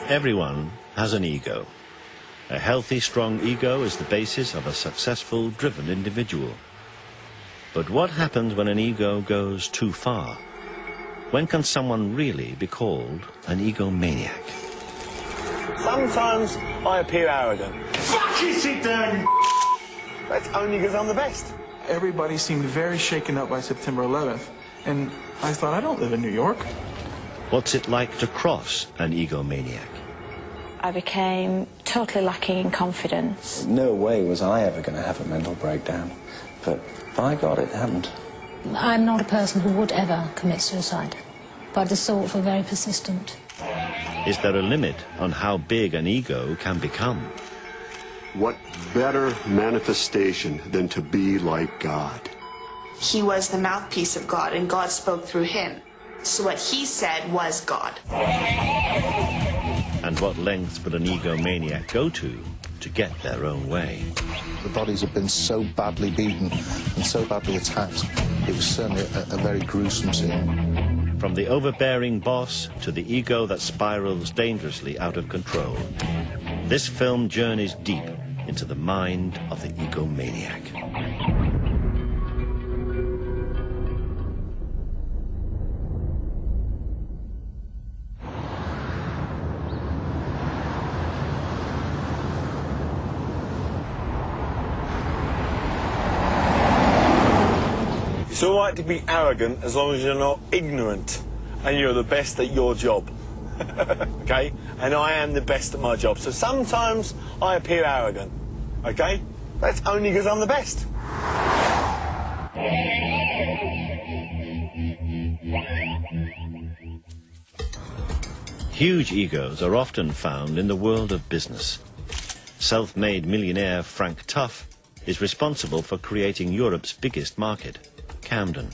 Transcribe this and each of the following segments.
Everyone has an ego. A healthy, strong ego is the basis of a successful, driven individual. But what happens when an ego goes too far? When can someone really be called an egomaniac? Sometimes I appear arrogant. Fuck you, sit down! That's only because I'm the best. Everybody seemed very shaken up by September 11th, and I thought, I don't live in New York. What's it like to cross an egomaniac? I became totally lacking in confidence. No way was I ever going to have a mental breakdown, but by God, it happened. I'm not a person who would ever commit suicide, but the thoughts were very persistent. Is there a limit on how big an ego can become? What better manifestation than to be like God? He was the mouthpiece of God, and God spoke through him. So what he said was God. And what lengths would an egomaniac go to get their own way? The bodies have been so badly beaten and so badly attacked. It was certainly a very gruesome scene. From the overbearing boss to the ego that spirals dangerously out of control, this film journeys deep into the mind of the egomaniac. It's all right to be arrogant as long as you're not ignorant and you're the best at your job. Okay? And I am the best at my job. So sometimes I appear arrogant. Okay? That's only because I'm the best. Huge egos are often found in the world of business. Self-made millionaire Frank Tuff is responsible for creating Europe's biggest market, Camden.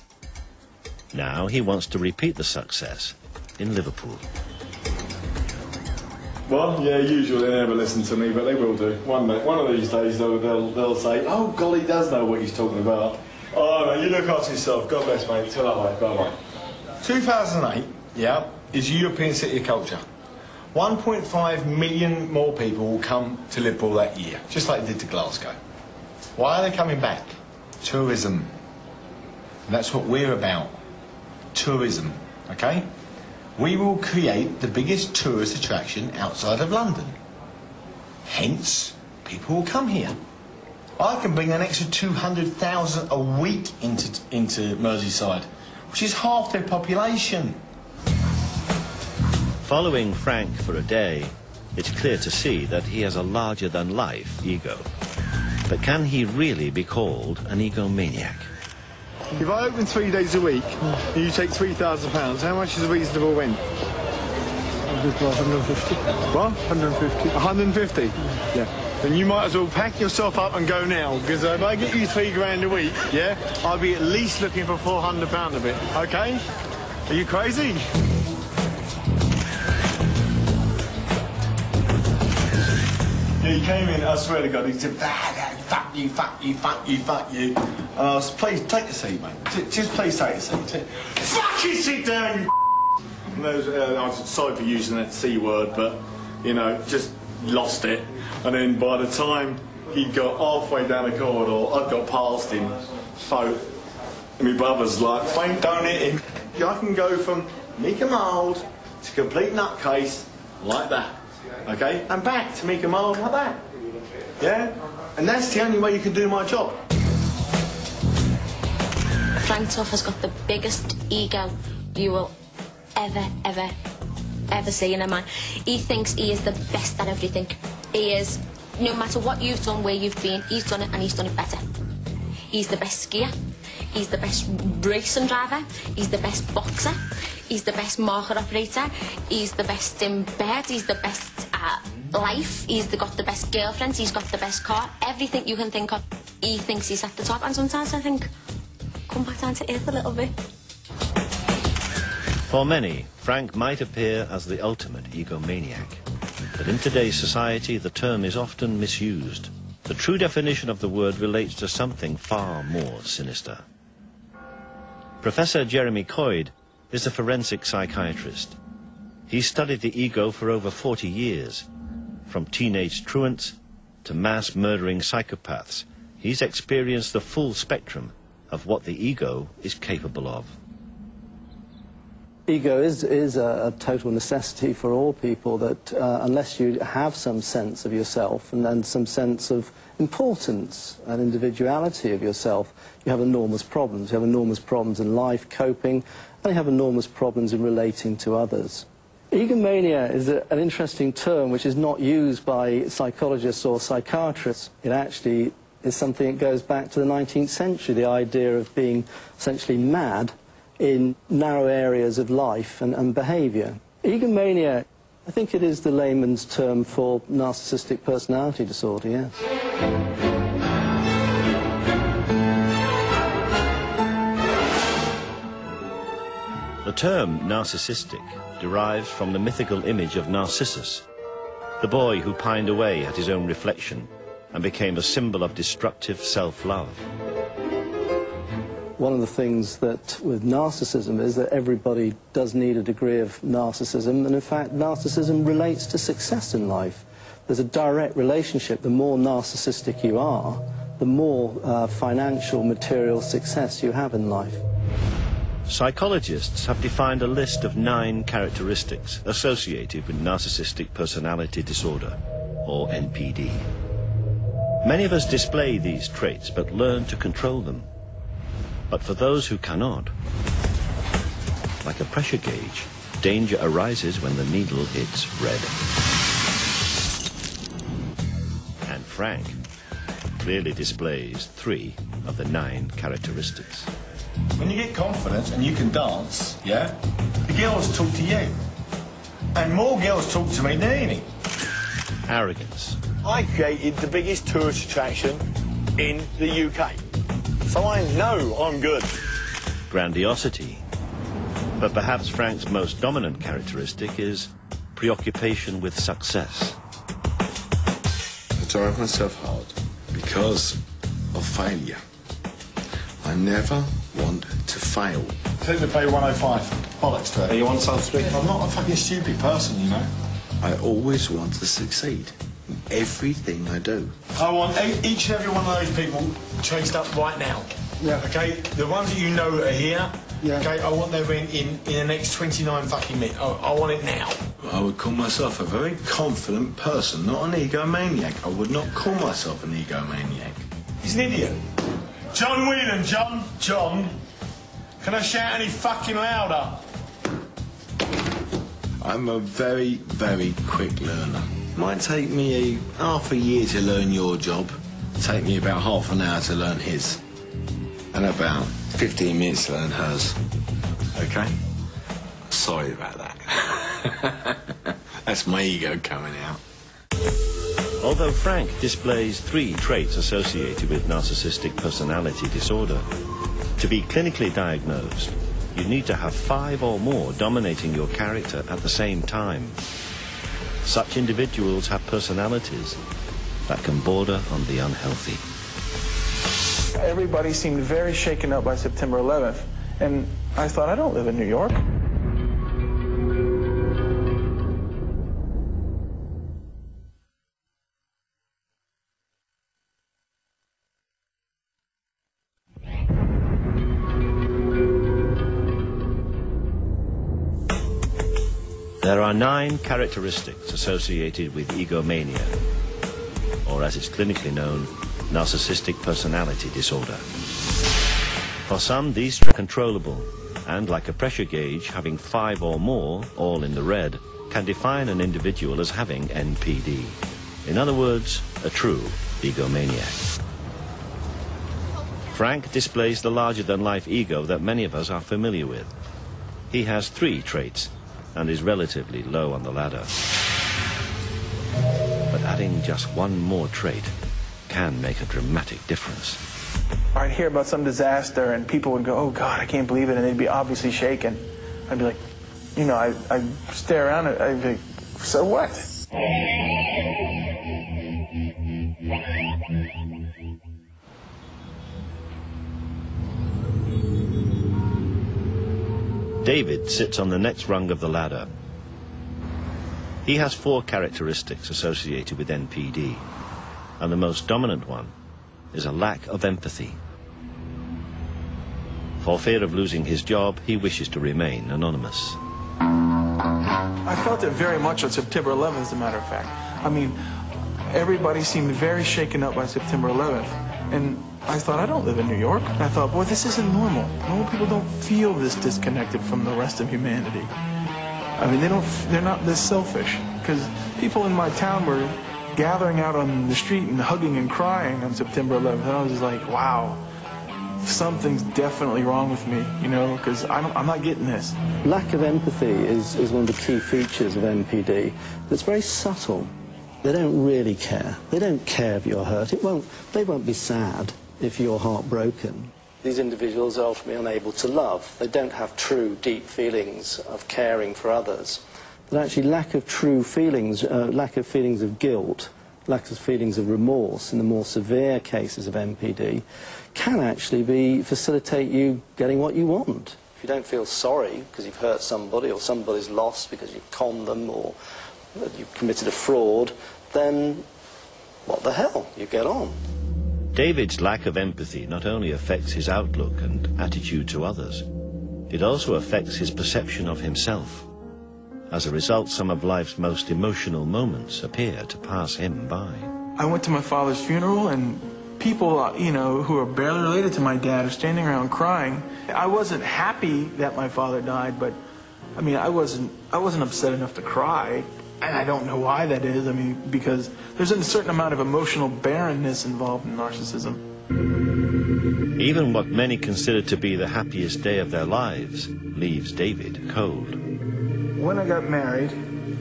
Now he wants to repeat the success in Liverpool. Well, yeah, usually they never listen to me, but they will do. One of these days they'll say, oh, golly, he does know what he's talking about. Oh, no, you look after yourself. God bless, mate. Till that way. Bye-bye. 2008, yeah, is European City of Culture. 1.5 million more people will come to Liverpool that year, just like they did to Glasgow. Why are they coming back? Tourism. And that's what we're about. Tourism, okay? We will create the biggest tourist attraction outside of London. Hence, people will come here. I can bring an extra 200,000 a week into Merseyside, which is half their population. Following Frank for a day, it's clear to see that he has a larger-than-life ego. But can he really be called an egomaniac? If I open 3 days a week, and you take £3,000, how much is a reasonable rent? 150. What? 150. 150? Yeah. Then you might as well pack yourself up and go now, because if I get you £3 a week, yeah, I'll be at least looking for £400 of it, okay? Are you crazy? Yeah, he came in, I swear to God, he said, fuck you, fuck you, fuck you, fuck you. And I was, please, take a seat, mate. Just please take a seat. Fuck you, sit down, you and I was sorry for using that C word, but, you know, just lost it. And then by the time he got halfway down the corridor, I got past him. So, my brother's like, Frank, don't hit him. I can go from meek and mild to complete nutcase like that. Okay, and back to make a mild like that. Yeah? And that's the only way you can do my job. Frank Tuff has got the biggest ego you will ever see in a man. He thinks he is the best at everything. He is, no matter what you've done, where you've been, he's done it and he's done it better. He's the best skier. He's the best racing driver. He's the best boxer. He's the best market operator. He's the best in bed. He's the best at life. He's got the best girlfriends. He's got the best car. Everything you can think of, he thinks he's at the top. And sometimes I think, come back down to earth a little bit. For many, Frank might appear as the ultimate egomaniac. But in today's society, the term is often misused. The true definition of the word relates to something far more sinister. Professor Jeremy Coyd is a forensic psychiatrist. He's studied the ego for over 40 years. From teenage truants to mass-murdering psychopaths, he's experienced the full spectrum of what the ego is capable of. Ego is a total necessity for all people, that unless you have some sense of yourself and then some sense of importance and individuality of yourself, you have enormous problems. You have enormous problems in life, coping, and you have enormous problems in relating to others. Egomania is an interesting term which is not used by psychologists or psychiatrists. It actually is something that goes back to the 19th century, the idea of being essentially mad in narrow areas of life and behaviour. Egomania, I think it is the layman's term for narcissistic personality disorder, yes. The term narcissistic derives from the mythical image of Narcissus, the boy who pined away at his own reflection and became a symbol of destructive self-love. One of the things that with narcissism is that everybody does need a degree of narcissism, and in fact narcissism relates to success in life. There's a direct relationship. The more narcissistic you are, the more financial, material success you have in life. Psychologists have defined a list of 9 characteristics associated with narcissistic personality disorder, or NPD. Many of us display these traits but learn to control them. But for those who cannot, like a pressure gauge, danger arises when the needle hits red. And Frank clearly displays 3 of the 9 characteristics. When you get confident and you can dance, yeah, the girls talk to you. And more girls talk to me than anything. Arrogance. I created the biggest tourist attraction in the UK. So I know I'm good. Grandiosity. But perhaps Frank's most dominant characteristic is preoccupation with success. I drive myself hard because of failure. I never want to fail. Take the pay 105. Bollocks to it. You want something? I'm not a fucking stupid person, you know. I always want to succeed in everything I do. I want each and every one of those people chased up right now. Yeah. Okay? The ones that you know that are here, yeah. Okay, I want them in the next 29 fucking minutes. I want it now. I would call myself a very confident person, not an egomaniac. I would not call myself an egomaniac. He's an idiot. John Whelan, John. Can I shout any fucking louder? I'm a very, very quick learner. Might take me half a year to learn your job. Take me about half an hour to learn his. And about 15 minutes to learn hers. Okay? Sorry about that. That's my ego coming out. Although Frank displays 3 traits associated with narcissistic personality disorder, to be clinically diagnosed, you need to have 5 or more dominating your character at the same time. Such individuals have personalities that can border on the unhealthy. Everybody seemed very shaken up by September 11th, and I thought, I don't live in New York. There are 9 characteristics associated with egomania, or as it's clinically known, narcissistic personality disorder. For some, these are controllable, and like a pressure gauge, having 5 or more, all in the red, can define an individual as having NPD. In other words, a true egomaniac. Frank displays the larger-than-life ego that many of us are familiar with. He has 3 traits, and is relatively low on the ladder. But adding just 1 more trait can make a dramatic difference. I'd hear about some disaster and people would go, oh God, I can't believe it, and they'd be obviously shaken. I'd be like, you know, I'd stare around and I'd be like, so what? David sits on the next rung of the ladder. He has 4 characteristics associated with NPD, and the most dominant one is a lack of empathy. For fear of losing his job, he wishes to remain anonymous. I felt it very much on September 11th, as a matter of fact. I mean, everybody seemed very shaken up by September 11th. And I thought, I don't live in New York. And I thought, boy, this isn't normal. Normal people don't feel this disconnected from the rest of humanity. I mean, they're not this selfish. Because people in my town were gathering out on the street and hugging and crying on September 11th. And I was just like, wow, something's definitely wrong with me, you know, because I'm not getting this. Lack of empathy is one of the key features of NPD. It's very subtle. They don't really care. They don't care if you're hurt. They won't be sad if you're heartbroken. These individuals are ultimately unable to love. They don't have true, deep feelings of caring for others. But actually, lack of true feelings, lack of feelings of guilt, lack of feelings of remorse in the more severe cases of NPD can actually facilitate you getting what you want. If you don't feel sorry because you've hurt somebody or somebody's lost because you've conned them or you've committed a fraud, then what the hell? You get on. David's lack of empathy not only affects his outlook and attitude to others, it also affects his perception of himself. As a result, some of life's most emotional moments appear to pass him by. I went to my father's funeral, and people, you know, who are barely related to my dad are standing around crying. I wasn't happy that my father died, but I mean, I wasn't upset enough to cry. And I don't know why that is. I mean, because there's a certain amount of emotional barrenness involved in narcissism. Even what many consider to be the happiest day of their lives leaves David cold. When I got married,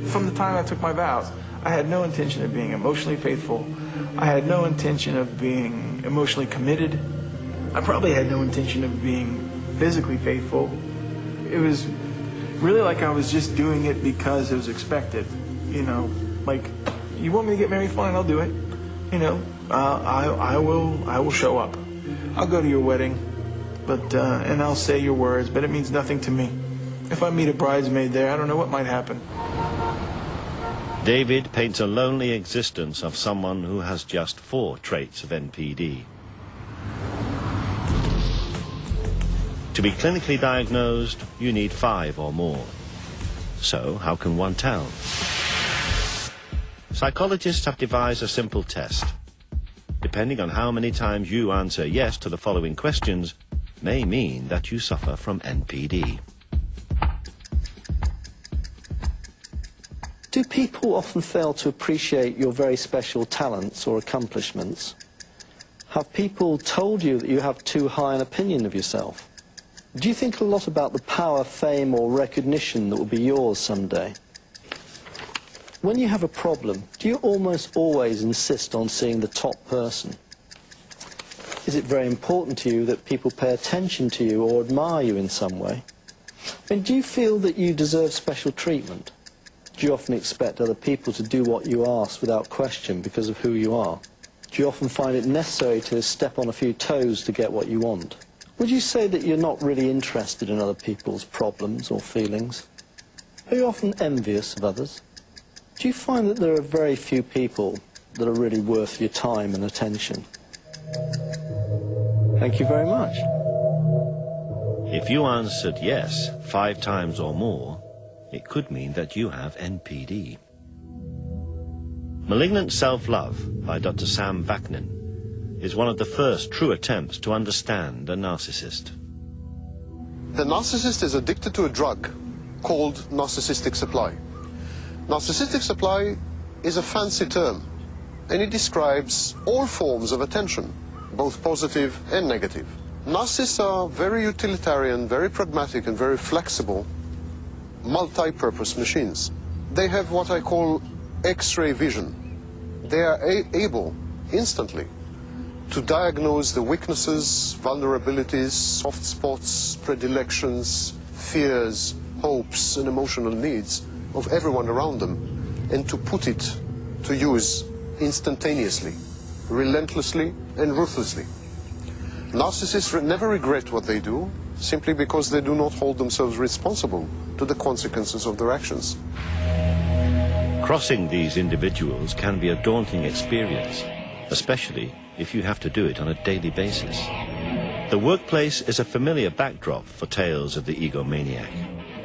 from the time I took my vows, I had no intention of being emotionally faithful. I had no intention of being emotionally committed. I probably had no intention of being physically faithful. It was really like I was just doing it because it was expected. You know, like, you want me to get married? Fine, I'll do it. You know, I will show up. I'll go to your wedding, but and I'll say your words, but it means nothing to me. If I meet a bridesmaid there, I don't know what might happen. David paints a lonely existence of someone who has just 4 traits of NPD. To be clinically diagnosed, you need 5 or more. So, how can one tell? Psychologists have devised a simple test. Depending on how many times you answer yes to the following questions, may mean that you suffer from NPD. Do people often fail to appreciate your very special talents or accomplishments? Have people told you that you have too high an opinion of yourself? Do you think a lot about the power, fame, or recognition that will be yours someday? When you have a problem, do you almost always insist on seeing the top person? Is it very important to you that people pay attention to you or admire you in some way? I mean, do you feel that you deserve special treatment? Do you often expect other people to do what you ask without question because of who you are? Do you often find it necessary to step on a few toes to get what you want? Would you say that you're not really interested in other people's problems or feelings? Are you often envious of others? Do you find that there are very few people that are really worth your time and attention? Thank you very much. If you answered yes 5 times or more, it could mean that you have NPD. Malignant Self-Love by Dr. Sam Vaknin is one of the first true attempts to understand a narcissist. The narcissist is addicted to a drug called narcissistic supply. Narcissistic supply is a fancy term, and it describes all forms of attention, both positive and negative. Narcissists are very utilitarian, very pragmatic, and very flexible, multi-purpose machines. They have what I call X-ray vision. They are able, instantly, to diagnose the weaknesses, vulnerabilities, soft spots, predilections, fears, hopes, and emotional needs of everyone around them, and to put it to use instantaneously, relentlessly, and ruthlessly. Narcissists never regret what they do, simply because they do not hold themselves responsible to the consequences of their actions. Crossing these individuals can be a daunting experience, especially if you have to do it on a daily basis. The workplace is a familiar backdrop for tales of the egomaniac.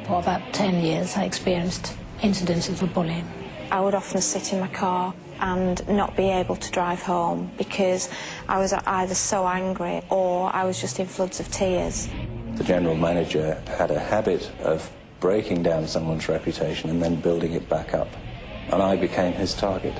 For about 10 years, I experienced incidences of bullying. I would often sit in my car and not be able to drive home because I was either so angry or I was just in floods of tears. The general manager had a habit of breaking down someone's reputation and then building it back up, and I became his target.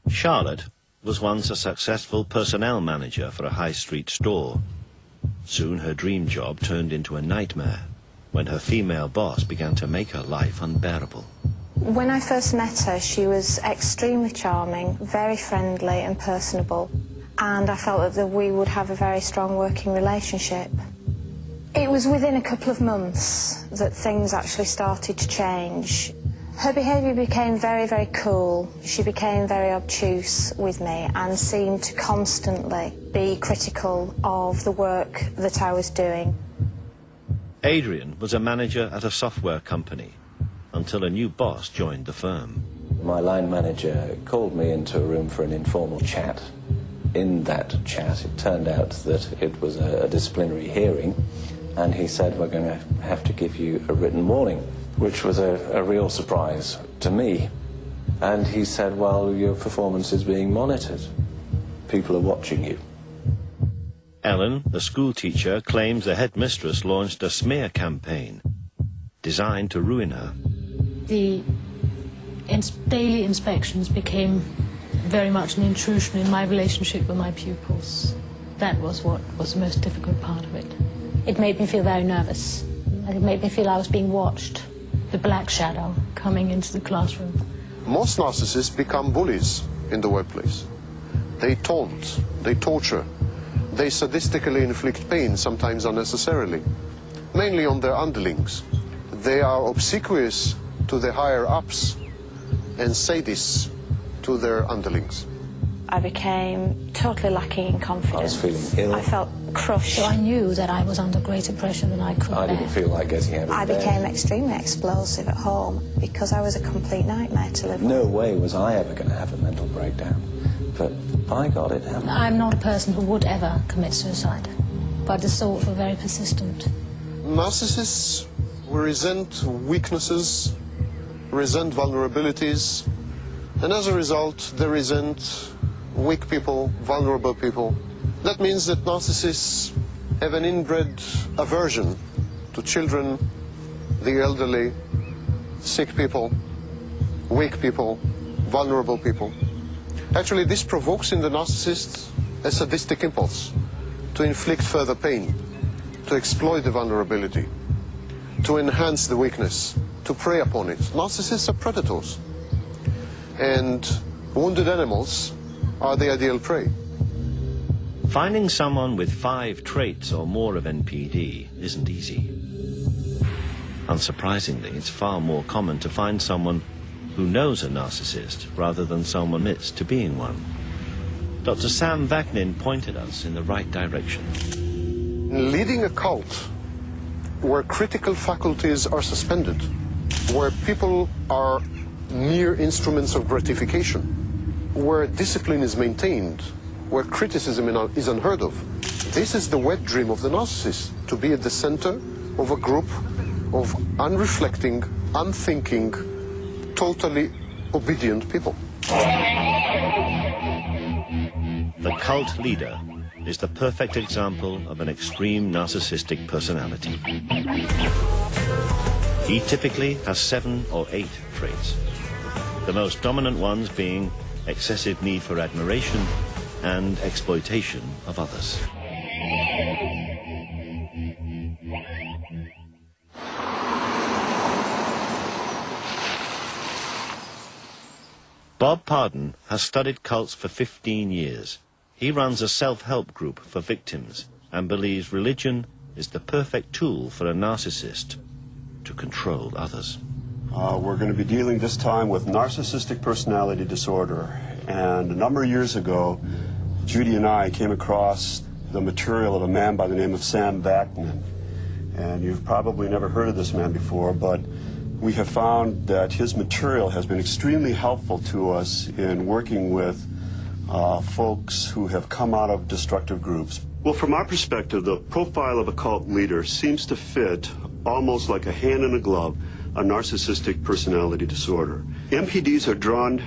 Charlotte was once a successful personnel manager for a high street store. Soon her dream job turned into a nightmare when her female boss began to make her life unbearable. When I first met her, she was extremely charming, very friendly and personable, and I felt that we would have a very strong working relationship. It was within a couple of months that things actually started to change. Her behaviour became very, very cool. She became very obtuse with me and seemed to constantly be critical of the work that I was doing. Adrian was a manager at a software company until a new boss joined the firm. My line manager called me into a room for an informal chat. In that chat, it turned out that it was a disciplinary hearing, and he said, "We're going to have to give you a written warning," which was a real surprise to me. And he said, "Well, your performance is being monitored. People are watching you." Ellen, the school teacher, claims the headmistress launched a smear campaign designed to ruin her. The daily inspections became very much an intrusion in my relationship with my pupils. That was what was the most difficult part of it. It made me feel very nervous. It made me feel I was being watched. The black shadow coming into the classroom. Most narcissists become bullies in the workplace. They taunt, they torture, they sadistically inflict pain, sometimes unnecessarily, mainly on their underlings. They are obsequious to the higher-ups and sadists to their underlings. I became totally lacking in confidence. I was feeling ill. I felt crushed. So I knew that I was under greater pressure than I could I bear. didn't feel like getting out of I bed. became extremely explosive at home because I was a complete nightmare to live with. No way was I ever going to have a mental breakdown. But by God, it happened. I'm not a person who would ever commit suicide, but the thought were very persistent. Narcissists resent weaknesses, resent vulnerabilities, and as a result, they resent weak people, vulnerable people. That means that narcissists have an inbred aversion to children, the elderly, sick people, weak people, vulnerable people. Actually, this provokes in the narcissist a sadistic impulse to inflict further pain, to exploit the vulnerability, to enhance the weakness, to prey upon it. Narcissists are predators, and wounded animals are the ideal prey. Finding someone with 5 traits or more of NPD isn't easy. Unsurprisingly, it's far more common to find someone who knows a narcissist rather than someone admits to being one. Dr. Sam Vaknin pointed us in the right direction. Leading a cult where critical faculties are suspended, where people are mere instruments of gratification, where discipline is maintained, where criticism is unheard of. This is the wet dream of the narcissist, to be at the center of a group of unreflecting, unthinking, totally obedient people. The cult leader is the perfect example of an extreme narcissistic personality. He typically has 7 or 8 traits, the most dominant ones being excessive need for admiration and exploitation of others. Bob Pardon has studied cults for 15 years. He runs a self-help group for victims and believes religion is the perfect tool for a narcissist to control others. We're going to be dealing this time with narcissistic personality disorder. And a number of years ago, Judy and I came across the material of a man by the name of Sam Vaknin. And you've probably never heard of this man before, but we have found that his material has been extremely helpful to us in working with folks who have come out of destructive groups. Well, from our perspective, the profile of a cult leader seems to fit almost like a hand in a glove a narcissistic personality disorder. MPDs are drawn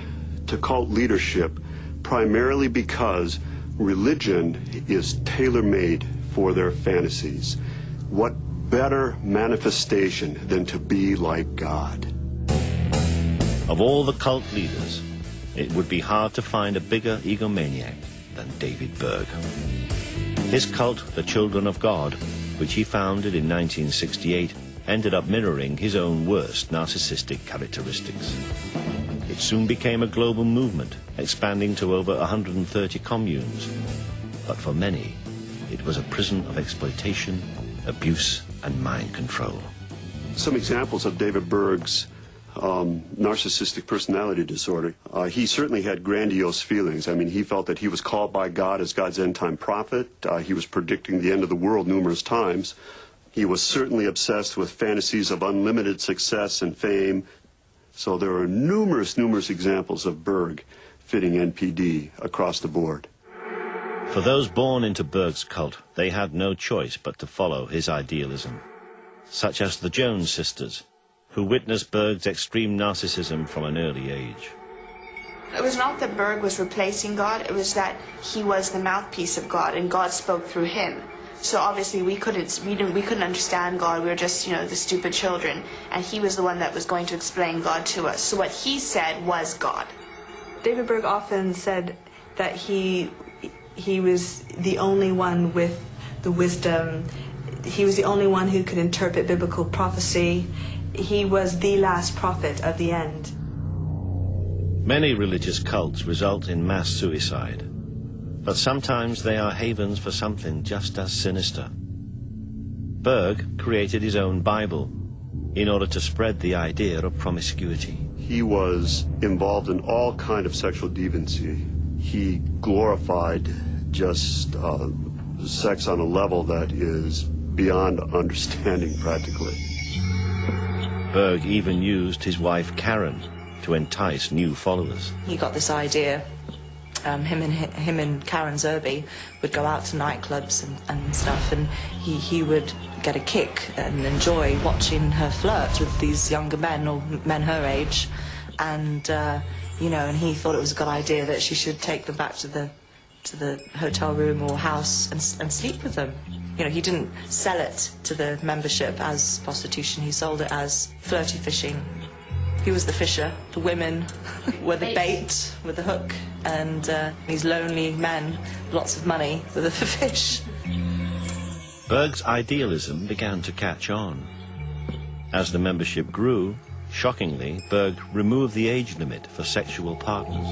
to cult leadership primarily because religion is tailor-made for their fantasies. What better manifestation than to be like God? Of all the cult leaders, it would be hard to find a bigger egomaniac than David Berg. His cult, the Children of God, which he founded in 1968, ended up mirroring his own worst narcissistic characteristics. It soon became a global movement, expanding to over 130 communes. But for many, it was a prison of exploitation, abuse, and mind control. Some examples of David Berg's narcissistic personality disorder. He certainly had grandiose feelings. I mean, he felt that he was called by God as God's end-time prophet. He was predicting the end of the world numerous times. He was certainly obsessed with fantasies of unlimited success and fame. So there are numerous examples of Berg fitting NPD across the board. For those born into Berg's cult, they had no choice but to follow his idealism, such as the Jones sisters, who witnessed Berg's extreme narcissism from an early age. It was not that Berg was replacing God, it was that he was the mouthpiece of God and God spoke through him. So obviously we couldn't understand God, we were just, the stupid children, and he was the one that was going to explain God to us. So what he said was God. David Berg often said that he was the only one with the wisdom, he was the only one who could interpret biblical prophecy. He was the last prophet of the end. Many religious cults result in mass suicide, but sometimes they are havens for something just as sinister. Berg created his own Bible in order to spread the idea of promiscuity. He was involved in all kind of sexual deviancy. He glorified just sex on a level that is beyond understanding practically. Berg even used his wife Karen to entice new followers. He got this idea, him and Karen Zerby would go out to nightclubs and stuff, and he would get a kick and enjoy watching her flirt with these younger men, or men her age, and and he thought it was a good idea that she should take them back to the hotel room or house and sleep with them. He didn't sell it to the membership as prostitution, he sold it as flirty fishing. He was the fisher, the women were the bait with the hook, and these lonely men, lots of money, were the fish. Berg's idealism began to catch on. As the membership grew, shockingly, Berg removed the age limit for sexual partners.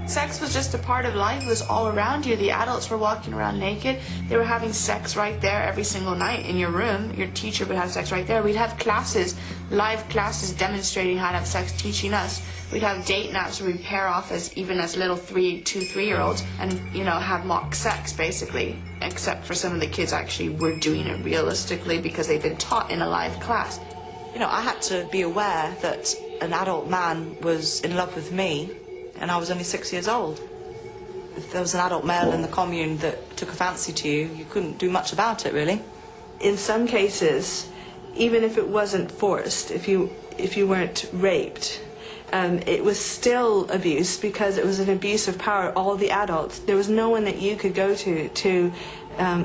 Sex was just a part of life. It was all around you. The adults were walking around naked. They were having sex right there every single night in your room. Your teacher would have sex right there. We'd have classes, live classes demonstrating how to have sex, teaching us. We'd have date nights where we'd pair off even as little 2-3-year-olds and, have mock sex, basically. Except for some of the kids actually were doing it realistically because they'd been taught in a live class. I had to be aware that an adult man was in love with me, and I was only 6 years old. If there was an adult male in the commune that took a fancy to you, you couldn't do much about it, really. In some cases, even if it wasn't forced, if you weren't raped, it was still abuse because it was an abuse of power. All the adults, there was no one that you could go to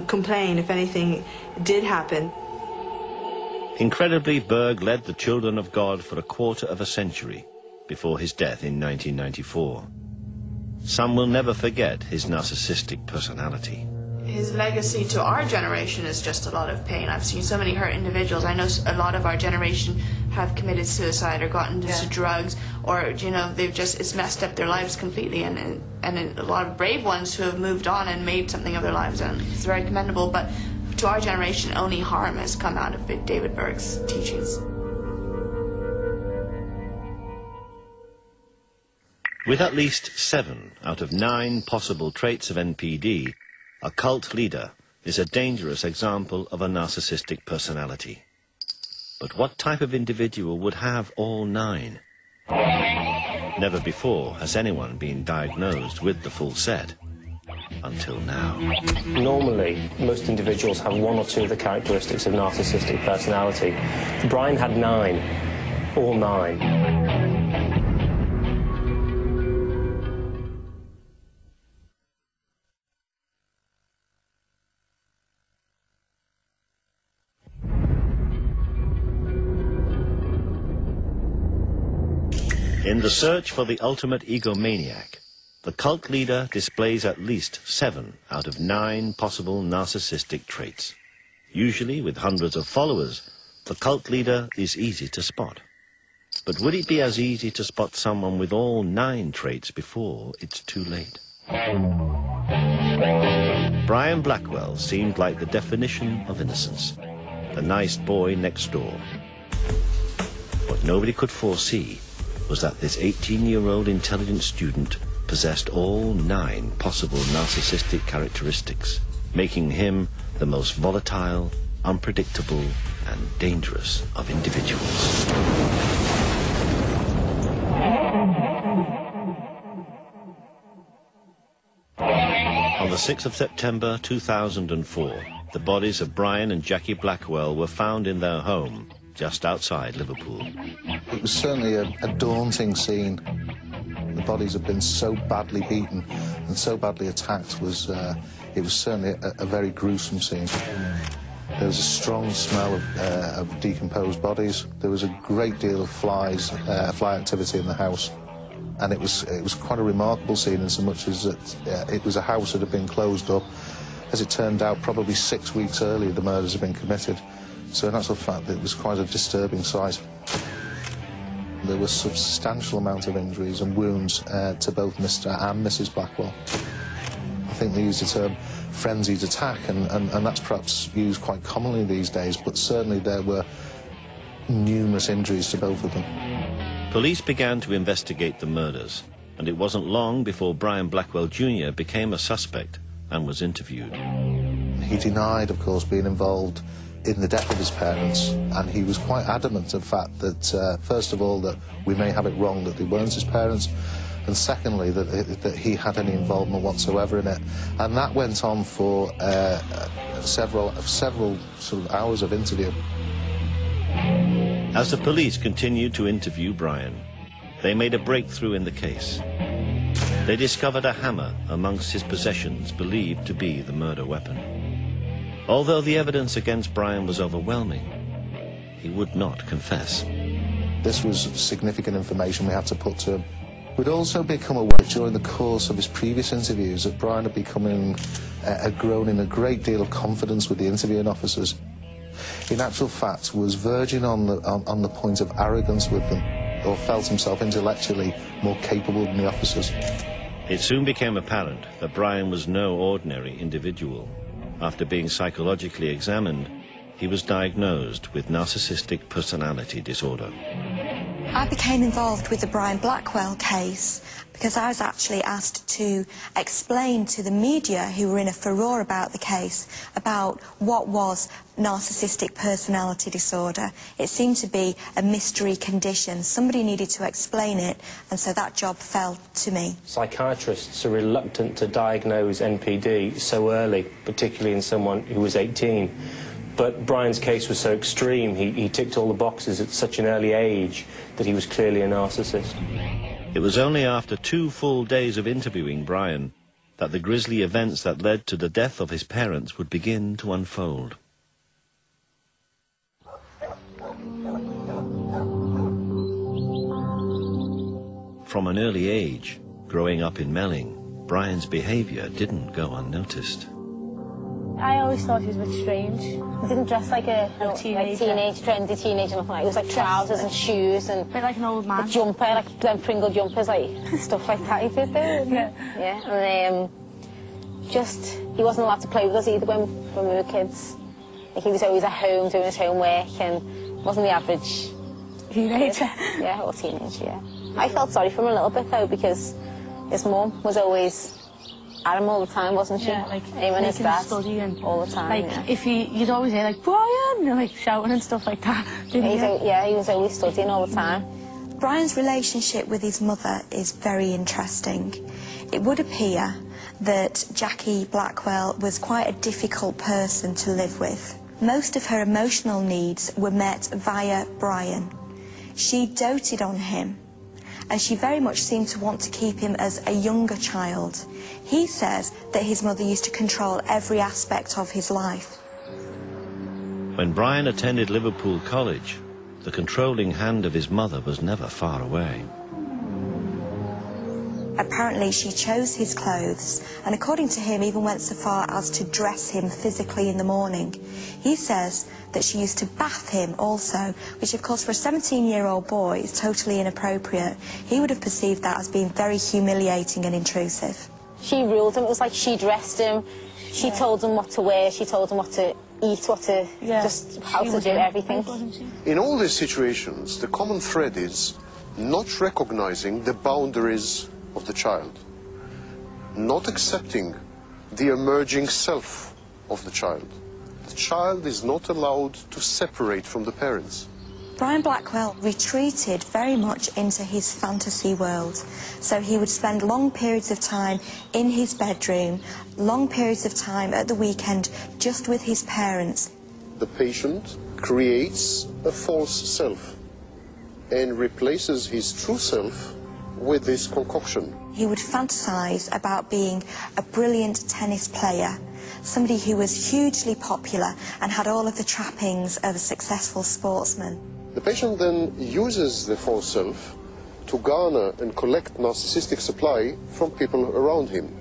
complain if anything did happen. Incredibly, Berg led the Children of God for a quarter of a century before his death in 1994. Some will never forget his narcissistic personality. His legacy to our generation is just a lot of pain. I've seen so many hurt individuals. I know a lot of our generation have committed suicide or gotten into drugs, or they've it's messed up their lives completely, and a lot of brave ones who have moved on and made something of their lives, and it's very commendable. But to our generation, only harm has come out of David Berg's teachings. With at least 7 out of 9 possible traits of NPD, a cult leader is a dangerous example of a narcissistic personality. But what type of individual would have all 9? Never before has anyone been diagnosed with the full set. Until now. Normally, most individuals have 1 or 2 of the characteristics of narcissistic personality. Brian had 9. All 9. In the search for the ultimate egomaniac, the cult leader displays at least 7 out of 9 possible narcissistic traits. Usually, with hundreds of followers, the cult leader is easy to spot. But would it be as easy to spot someone with all 9 traits before it's too late? Brian Blackwell seemed like the definition of innocence, the nice boy next door. What nobody could foresee was that this 18-year-old intelligent student possessed all 9 possible narcissistic characteristics, making him the most volatile, unpredictable, and dangerous of individuals. On the 6th of September 2004, the bodies of Brian and Jackie Blackwell were found in their home just outside Liverpool. It was certainly a daunting scene. The bodies had been so badly beaten and so badly attacked. It was certainly a very gruesome scene. There was a strong smell of decomposed bodies. There was a great deal of fly activity in the house. And it was quite a remarkable scene in so much as that it was a house that had been closed up. As it turned out, probably 6 weeks earlier, the murders had been committed. So in actual fact, it was quite a disturbing sight. There was a substantial amount of injuries and wounds to both Mr. and Mrs. Blackwell. I think they used the term frenzied attack, and that's perhaps used quite commonly these days, but certainly there were numerous injuries to both of them. Police began to investigate the murders, and it wasn't long before Brian Blackwell Jr. became a suspect and was interviewed. He denied, of course, being involved in the death of his parents, and he was quite adamant of the fact that, first of all, that we may have it wrong that they weren't his parents, and secondly, that he had any involvement whatsoever in it. And that went on for several sort of hours of interview. As the police continued to interview Brian, they made a breakthrough in the case. They discovered a hammer amongst his possessions believed to be the murder weapon. Although the evidence against Brian was overwhelming, he would not confess. This was significant information we had to put to him. We'd also become aware during the course of his previous interviews that Brian had grown in a great deal of confidence with the interviewing officers. In actual fact, was verging on the point of arrogance with them, or felt himself intellectually more capable than the officers. It soon became apparent that Brian was no ordinary individual. After being psychologically examined, he was diagnosed with narcissistic personality disorder. I became involved with the Brian Blackwell case because I was actually asked to explain to the media who were in a furore about the case about what was narcissistic personality disorder. It seemed to be a mystery condition. Somebody needed to explain it, and so that job fell to me. Psychiatrists are reluctant to diagnose NPD so early, particularly in someone who was 18. But Brian's case was so extreme, he ticked all the boxes at such an early age that he was clearly a narcissist. It was only after 2 full days of interviewing Brian that the grisly events that led to the death of his parents would begin to unfold. From an early age, growing up in Melling, Brian's behaviour didn't go unnoticed. I always thought he was a bit strange. He didn't dress like a trendy teenager, nothing like that. It was like trousers and shoes and... A bit like an old man. A jumper, like them Pringle jumpers, like, stuff like that he did there. Yeah, and he wasn't allowed to play with us either when we were kids. Like, he was always at home doing his homework and wasn't the average... Teenager? Yeah, or teenager, yeah. I felt sorry for him a little bit, though, because his mum was always at him all the time, wasn't she? Yeah, like, him and his dad. Study and all the time, like, yeah. if you'd always hear, like, Brian, like, shouting and stuff like that. Yeah, he was always studying all the time. Brian's relationship with his mother is very interesting. It would appear that Jackie Blackwell was quite a difficult person to live with. Most of her emotional needs were met via Brian. She doted on him, and she very much seemed to want to keep him as a younger child. He says that his mother used to control every aspect of his life. When Brian attended Liverpool College, the controlling hand of his mother was never far away. Apparently she chose his clothes, and according to him even went so far as to dress him physically in the morning. He says that she used to bath him also, which of course for a 17-year-old boy is totally inappropriate. He would have perceived that as being very humiliating and intrusive. She ruled him. It was like she dressed him, she told him what to wear, she told him what to eat, what to, just how to do everything. In all these situations, the common thread is not recognizing the boundaries of the child, not accepting the emerging self of the child. The child is not allowed to separate from the parents. Brian Blackwell retreated very much into his fantasy world. So he would spend long periods of time in his bedroom, long periods of time at the weekend just with his parents. The patient creates a false self and replaces his true self with this concoction. He would fantasize about being a brilliant tennis player, somebody who was hugely popular and had all of the trappings of a successful sportsman. The patient then uses the false self to garner and collect narcissistic supply from people around him.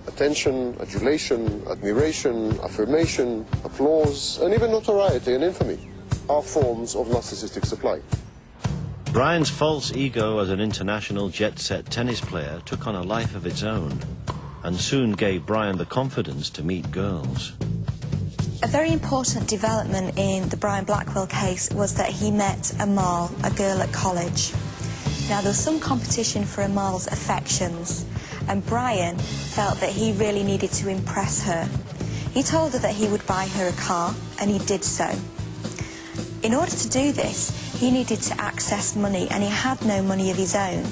Attention, adulation, admiration, affirmation, applause, and even notoriety and infamy are forms of narcissistic supply. Brian's false ego as an international jet-set tennis player took on a life of its own and soon gave Brian the confidence to meet girls. A very important development in the Brian Blackwell case was that he met Amal, a girl at college. Now, there was some competition for Amal's affections, and Brian felt that he really needed to impress her. He told her that he would buy her a car, and he did so. In order to do this, he needed to access money, and he had no money of his own,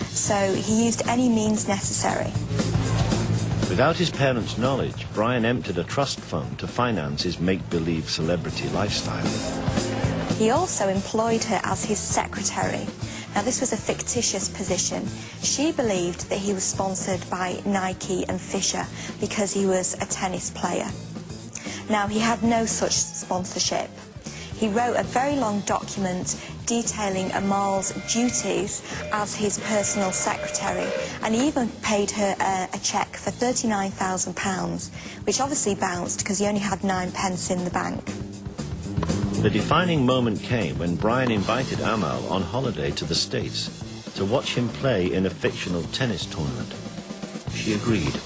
so he used any means necessary. Without his parents' knowledge, Brian emptied a trust fund to finance his make-believe celebrity lifestyle. He also employed her as his secretary. Now, this was a fictitious position. She believed that he was sponsored by Nike and Fisher because he was a tennis player. Now, he had no such sponsorship. He wrote a very long document detailing Amal's duties as his personal secretary, and he even paid her a cheque for £39,000, which obviously bounced because he only had 9 pence in the bank. The defining moment came when Brian invited Amal on holiday to the States to watch him play in a fictional tennis tournament. She agreed.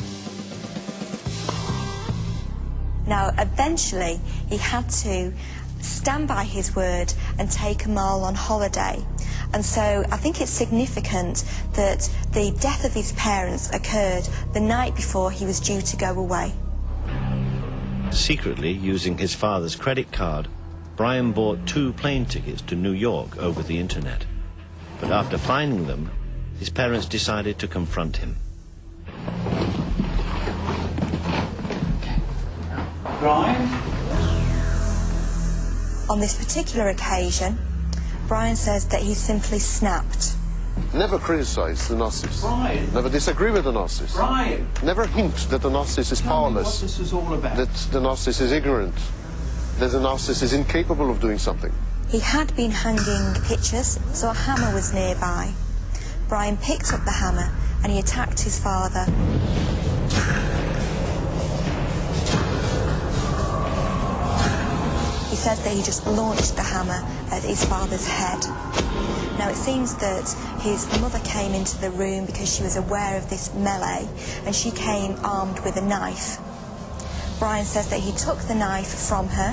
Now, eventually, he had to stand by his word and take Amal on holiday. And so I think it's significant that the death of his parents occurred the night before he was due to go away. Secretly, using his father's credit card, Brian bought 2 plane tickets to New York over the internet. But after finding them, his parents decided to confront him. Brian? On this particular occasion, Brian says that he simply snapped. Never criticize the narcissist. Brian. Never disagree with the narcissist. Brian. Never hint that the narcissist is powerless. Tell me what this is all about. That the narcissist is ignorant. That the narcissist is incapable of doing something. He had been hanging pictures, so a hammer was nearby. Brian picked up the hammer and he attacked his father. He said that he just launched the hammer at his father's head. Now, it seems that his mother came into the room because she was aware of this melee, and she came armed with a knife. Brian says that he took the knife from her,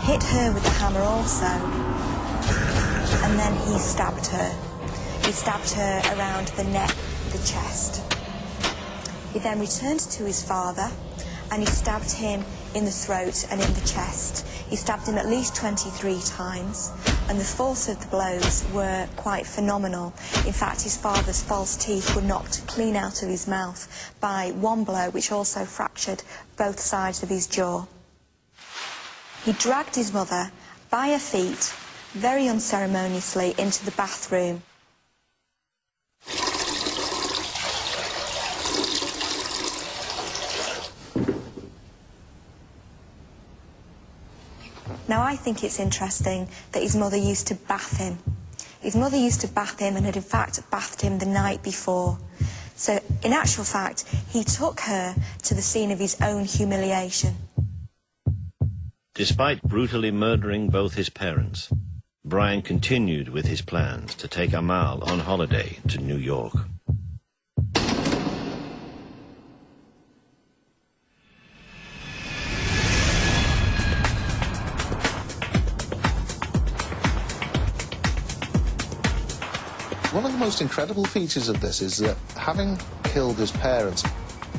hit her with the hammer also, and then he stabbed her. He stabbed her around the neck, the chest. He then returned to his father and he stabbed him in the throat and in the chest. He stabbed him at least 23 times, and the force of the blows were quite phenomenal. In fact, his father's false teeth were knocked clean out of his mouth by one blow, which also fractured both sides of his jaw. He dragged his mother by her feet, very unceremoniously, into the bathroom. Now, I think it's interesting that his mother used to bath him. His mother used to bath him and had in fact bathed him the night before. So, in actual fact, he took her to the scene of his own humiliation. Despite brutally murdering both his parents, Brian continued with his plans to take Amal on holiday to New York. One of the most incredible features of this is that, having killed his parents,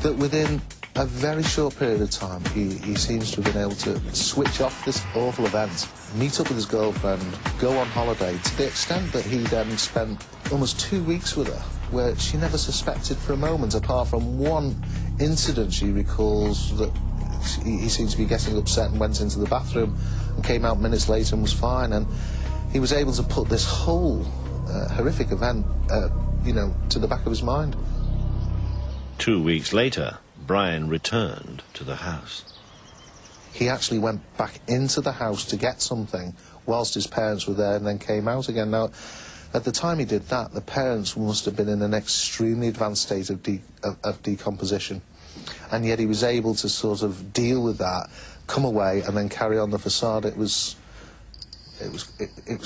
that within a very short period of time, he seems to have been able to switch off this awful event, meet up with his girlfriend, go on holiday, to the extent that he then spent almost 2 weeks with her, where she never suspected for a moment, apart from one incident she recalls that he seemed to be getting upset and went into the bathroom and came out minutes later and was fine. And he was able to put this whole horrific event, you know, to the back of his mind. 2 weeks later, Brian returned to the house. He actually went back into the house to get something whilst his parents were there and then came out again. Now, at the time he did that, the parents must have been in an extremely advanced state of decomposition. And yet he was able to sort of deal with that, come away and then carry on the facade. It was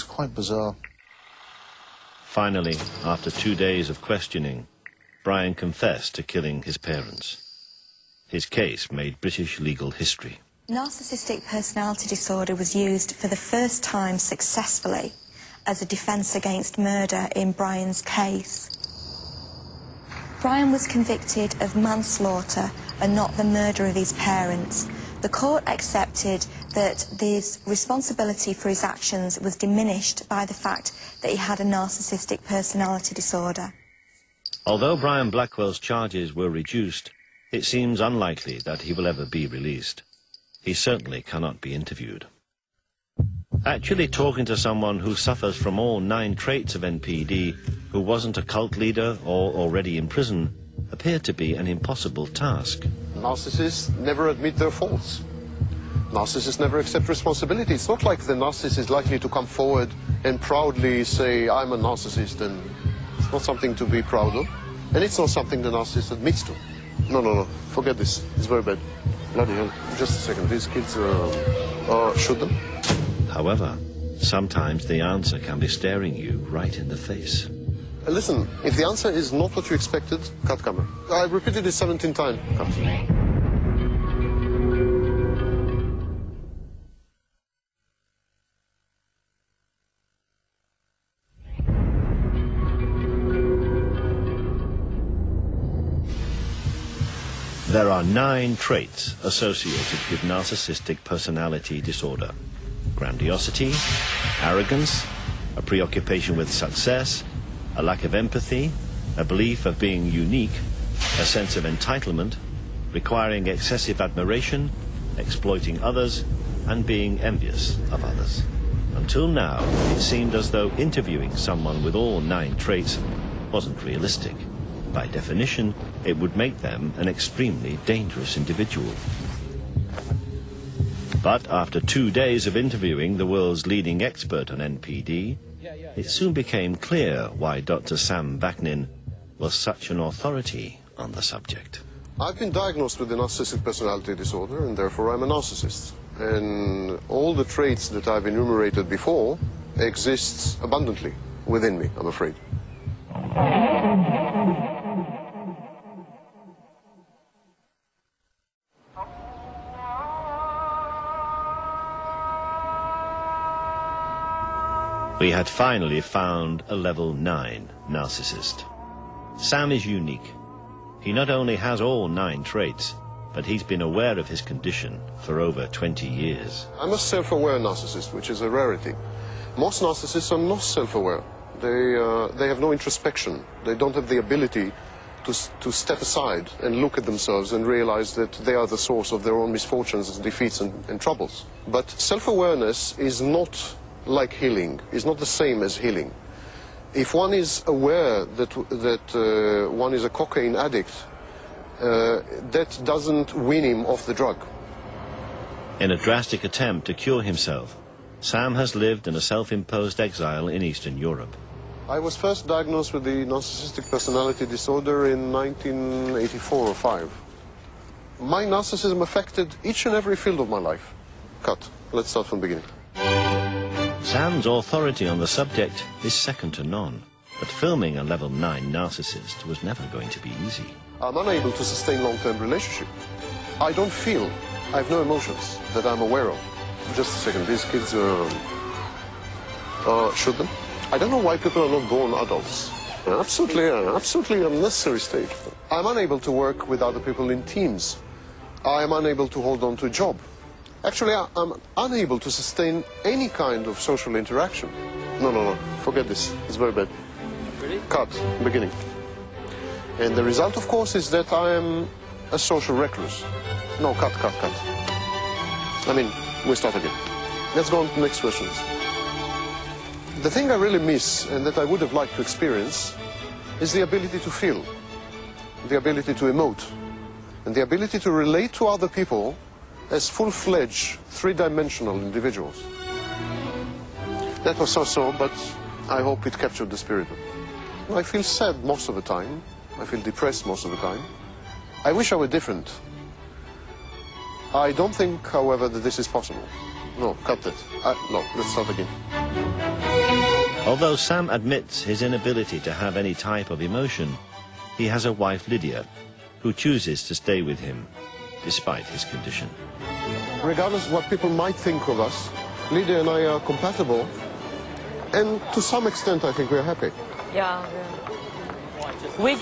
quite bizarre. Finally, after 2 days of questioning, Brian confessed to killing his parents. His case made British legal history. Narcissistic personality disorder was used for the first time successfully as a defence against murder in Brian's case. Brian was convicted of manslaughter and not the murder of his parents. The court accepted that his responsibility for his actions was diminished by the fact that he had a narcissistic personality disorder. Although Brian Blackwell's charges were reduced, it seems unlikely that he will ever be released. He certainly cannot be interviewed. Actually talking to someone who suffers from all 9 traits of NPD, who wasn't a cult leader or already in prison, appeared to be an impossible task. Narcissists never admit their faults. Narcissists never accept responsibility. It's not like the narcissist is likely to come forward and proudly say, I'm a narcissist, and it's not something to be proud of. And it's not something the narcissist admits to. No, forget this. It's very bad. Bloody hell. Just a second. These kids, shoot them. However, sometimes the answer can be staring you right in the face. Listen, if the answer is not what you expected, cut camera. I repeated it 17 times. Cut. There are 9 traits associated with narcissistic personality disorder: grandiosity, arrogance, a preoccupation with success, a lack of empathy, a belief of being unique, a sense of entitlement, requiring excessive admiration, exploiting others, and being envious of others. Until now, it seemed as though interviewing someone with all 9 traits wasn't realistic. By definition, it would make them an extremely dangerous individual. But after 2 days of interviewing the world's leading expert on NPD, it soon became clear why Dr. Sam Vaknin was such an authority on the subject. I've been diagnosed with a narcissistic personality disorder, and therefore I'm a narcissist. And all the traits that I've enumerated before exist abundantly within me, I'm afraid. We had finally found a level 9 narcissist. Sam is unique. He not only has all 9 traits, but he's been aware of his condition for over 20 years. I'm a self-aware narcissist, which is a rarity. Most narcissists are not self-aware. They have no introspection. They don't have the ability to step aside and look at themselves and realize that they are the source of their own misfortunes, defeats, and troubles. But self-awareness is not like healing, is not the same as healing. If one is aware that one is a cocaine addict, that doesn't wean him off the drug. In a drastic attempt to cure himself, Sam has lived in a self-imposed exile in Eastern Europe. I was first diagnosed with the narcissistic personality disorder in 1984 or 5. My narcissism affected each and every field of my life. Cut. Let's start from the beginning. Sam's authority on the subject is second to none, but filming a level 9 narcissist was never going to be easy. I'm unable to sustain long-term relationship. I don't feel, I have no emotions that I'm aware of. Just a second, these kids should them? I don't know why people are not born adults. Absolutely unnecessary stage. I'm unable to work with other people in teams. I am unable to hold on to a job. Actually, I'm unable to sustain any kind of social interaction. No, forget this. It's very bad. Really? Cut. Beginning. And the result, of course, is that I am a social recluse. No, cut. I mean, we start again. Let's go on to the next questions. The thing I really miss, and that I would have liked to experience, is the ability to feel, the ability to emote, and the ability to relate to other people as full-fledged, three-dimensional individuals. That was so-so, but I hope it captured the spirit of it. I feel sad most of the time. I feel depressed most of the time. I wish I were different. I don't think, however, that this is possible. No, cut that. No, let's start again. Although Sam admits his inability to have any type of emotion, he has a wife, Lydia, who chooses to stay with him, despite his condition. Regardless of what people might think of us, Lydia and I are compatible, and to some extent I think we're happy. Yeah. We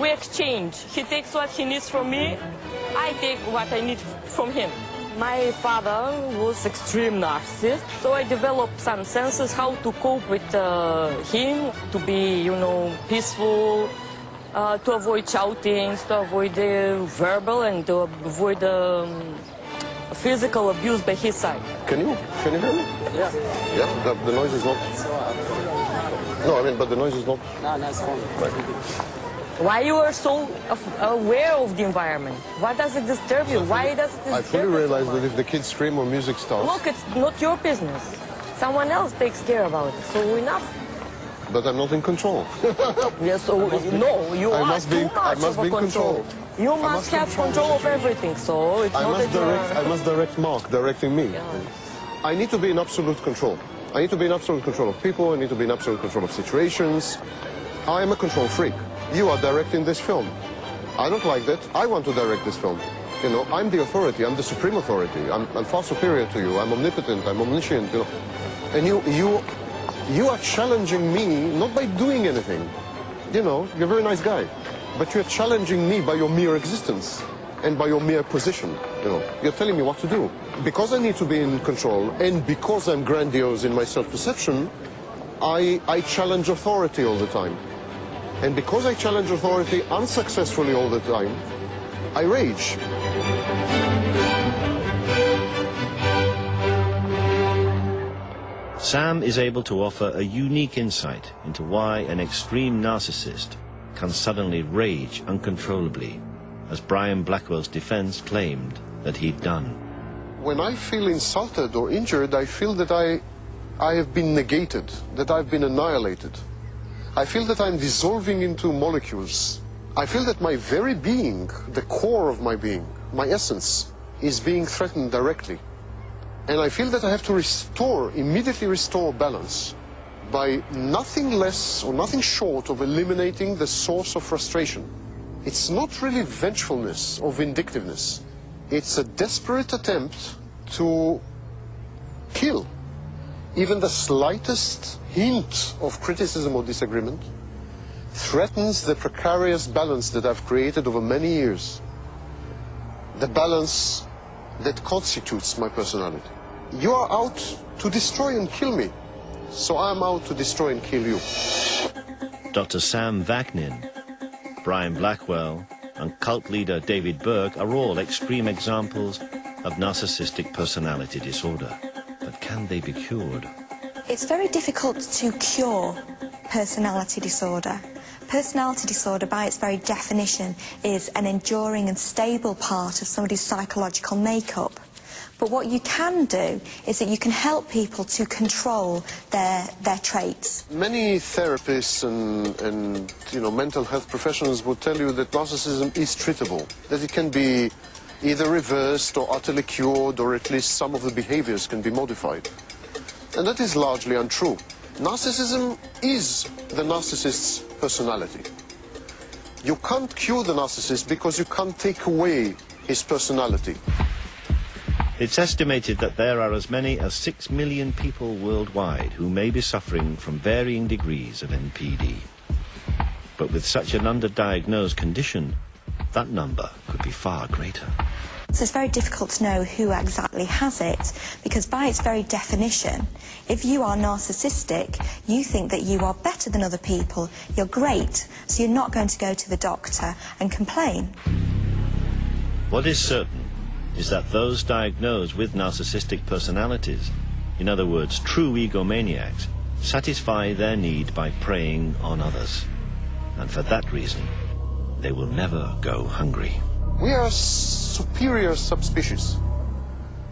exchange. He takes what he needs from me, I take what I need from him. My father was extreme narcissist, so I developed some senses how to cope with him, to be, peaceful, to avoid shoutings, to avoid verbal, and to avoid physical abuse by his side. Can you hear me? Yeah. Yeah, the noise is not... No, I mean, but the noise is not... No, that's fine. Why you are so aware of the environment? Why does it disturb you? Why does it disturb you? I fully realize that if the kids scream or music starts... Look, it's not your business. Someone else takes care about it, so enough. But I'm not in control. Yes, so, no, you are too much of a control. You must have control of everything, so it's not that I must direct Mark, directing me. Yeah. I need to be in absolute control. I need to be in absolute control of people, I need to be in absolute control of situations. I am a control freak. You are directing this film. I don't like that. I want to direct this film. I'm the authority. I'm the supreme authority. I'm far superior to you. I'm omnipotent. I'm omniscient. And you are challenging me not by doing anything. You're a very nice guy. But you're challenging me by your mere existence and by your mere position. You're telling me what to do. Because I need to be in control and because I'm grandiose in my self-perception, I challenge authority all the time. And because I challenge authority unsuccessfully all the time, I rage. Sam is able to offer a unique insight into why an extreme narcissist can suddenly rage uncontrollably, as Brian Blackwell's defense claimed that he'd done. When I feel insulted or injured, I feel that I have been negated, that I've been annihilated. I feel that I'm dissolving into molecules. I feel that my very being, the core of my being, my essence, is being threatened directly. And I feel that I have to immediately restore balance by nothing less or nothing short of eliminating the source of frustration. It's not really vengefulness or vindictiveness. It's a desperate attempt to kill even the slightest hint of criticism or disagreement, threatens the precarious balance that I've created over many years, the balance that constitutes my personality. You are out to destroy and kill me, so I'm out to destroy and kill you. Dr. Sam Vaknin, Brian Blackwell, and cult leader David Burke are all extreme examples of narcissistic personality disorder. But can they be cured? It's very difficult to cure personality disorder. Personality disorder, by its very definition, is an enduring and stable part of somebody's psychological makeup. But what you can do is that you can help people to control their traits. Many therapists and mental health professionals will tell you that narcissism is treatable, that it can be either reversed or utterly cured, or at least some of the behaviors can be modified. And that is largely untrue. Narcissism is the narcissist's personality. You can't cure the narcissist because you can't take away his personality. It's estimated that there are as many as 6 million people worldwide who may be suffering from varying degrees of NPD. But with such an underdiagnosed condition, that number could be far greater. So it's very difficult to know who exactly has it, because by its very definition, if you are narcissistic, you think that you are better than other people, you're great, so you're not going to go to the doctor and complain. What is certain is that those diagnosed with narcissistic personalities, in other words, true egomaniacs, satisfy their need by preying on others. And for that reason, they will never go hungry. We are superior subspecies.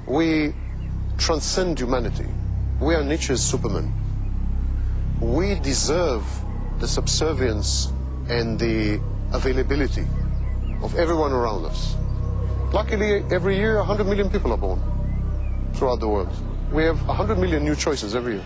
We transcend humanity. We are Nietzsche's Superman. We deserve the subservience and the availability of everyone around us. Luckily, every year 100 million people are born throughout the world. We have 100 million new choices every year.